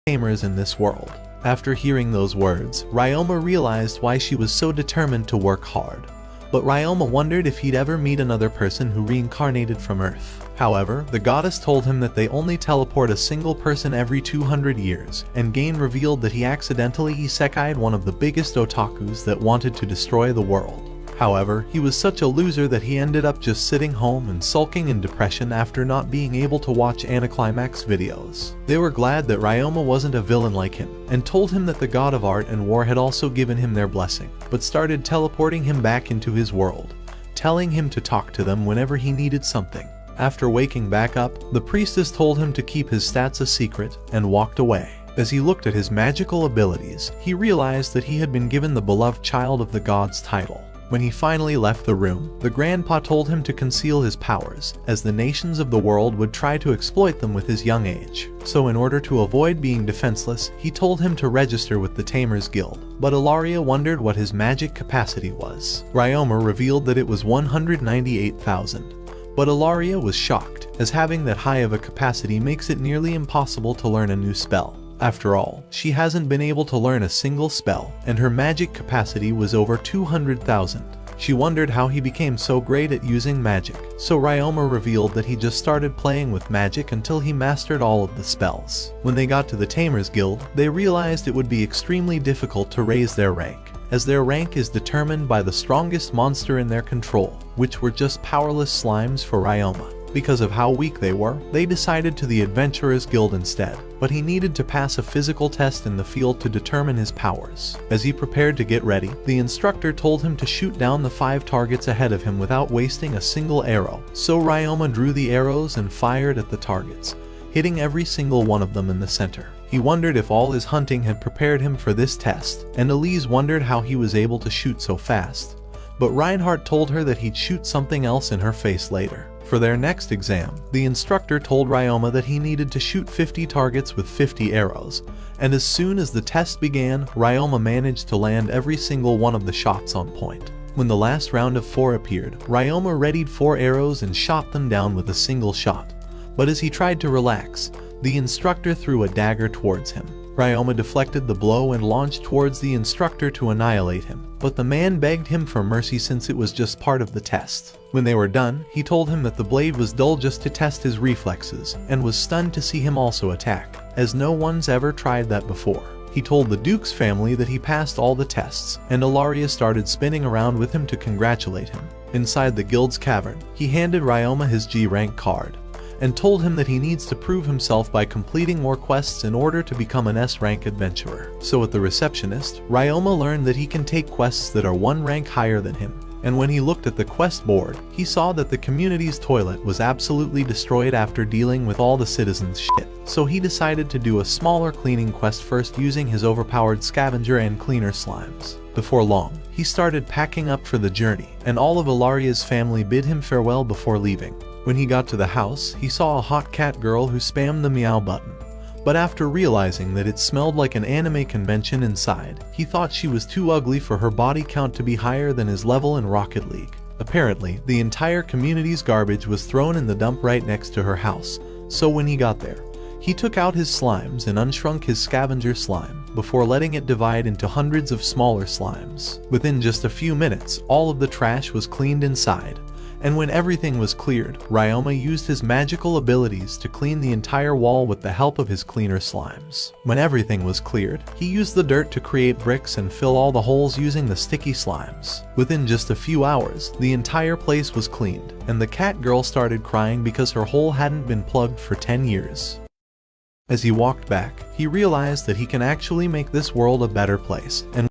tamers in this world. After hearing those words, Ryoma realized why she was so determined to work hard. But Ryoma wondered if he'd ever meet another person who reincarnated from Earth. However, the goddess told him that they only teleport a single person every 200 years, and Gain revealed that he accidentally isekai'd one of the biggest otakus that wanted to destroy the world. However, he was such a loser that he ended up just sitting home and sulking in depression after not being able to watch Anticlimax videos. They were glad that Ryoma wasn't a villain like him, and told him that the god of art and war had also given him their blessing, but started teleporting him back into his world, telling him to talk to them whenever he needed something. After waking back up, the priestess told him to keep his stats a secret, and walked away. As he looked at his magical abilities, he realized that he had been given the beloved child of the gods title. When he finally left the room, the grandpa told him to conceal his powers, as the nations of the world would try to exploit them with his young age. So in order to avoid being defenseless, he told him to register with the Tamers Guild. But Ilaria wondered what his magic capacity was. Ryoma revealed that it was 198,000. But Ilaria was shocked, as having that high of a capacity makes it nearly impossible to learn a new spell. After all, she hasn't been able to learn a single spell, and her magic capacity was over 200,000. She wondered how he became so great at using magic, so Ryoma revealed that he just started playing with magic until he mastered all of the spells. When they got to the Tamers Guild, they realized it would be extremely difficult to raise their rank, as their rank is determined by the strongest monster in their control, which were just powerless slimes for Ryoma. Because of how weak they were, they decided to the Adventurers Guild instead, but he needed to pass a physical test in the field to determine his powers. As he prepared to get ready, the instructor told him to shoot down the 5 targets ahead of him without wasting a single arrow. So Ryoma drew the arrows and fired at the targets, hitting every single one of them in the center. He wondered if all his hunting had prepared him for this test, and Elise wondered how he was able to shoot so fast. But Reinhardt told her that he'd shoot something else in her face later. For their next exam, the instructor told Ryoma that he needed to shoot 50 targets with 50 arrows, and as soon as the test began, Ryoma managed to land every single one of the shots on point. When the last round of 4 appeared, Ryoma readied 4 arrows and shot them down with a single shot. But as he tried to relax, the instructor threw a dagger towards him. Ryoma deflected the blow and launched towards the instructor to annihilate him, but the man begged him for mercy since it was just part of the test. When they were done, he told him that the blade was dull just to test his reflexes, and was stunned to see him also attack, as no one's ever tried that before. He told the Duke's family that he passed all the tests, and Ilaria started spinning around with him to congratulate him. Inside the guild's cavern, he handed Ryoma his G rank card, and told him that he needs to prove himself by completing more quests in order to become an S-rank adventurer. So at the receptionist, Ryoma learned that he can take quests that are 1 rank higher than him. And when he looked at the quest board, he saw that the community's toilet was absolutely destroyed after dealing with all the citizens' shit. So he decided to do a smaller cleaning quest first using his overpowered scavenger and cleaner slimes. Before long, he started packing up for the journey, and all of Ilaria's family bid him farewell before leaving. When he got to the house, he saw a hot cat girl who spammed the meow button. But after realizing that it smelled like an anime convention inside, he thought she was too ugly for her body count to be higher than his level in Rocket League. Apparently, the entire community's garbage was thrown in the dump right next to her house, so when he got there, he took out his slimes and unshrunk his scavenger slime, before letting it divide into hundreds of smaller slimes. Within just a few minutes, all of the trash was cleaned inside. And when everything was cleared, Ryoma used his magical abilities to clean the entire wall with the help of his cleaner slimes. When everything was cleared, he used the dirt to create bricks and fill all the holes using the sticky slimes. Within just a few hours, the entire place was cleaned, and the cat girl started crying because her hole hadn't been plugged for 10 years. As he walked back, he realized that he can actually make this world a better place, and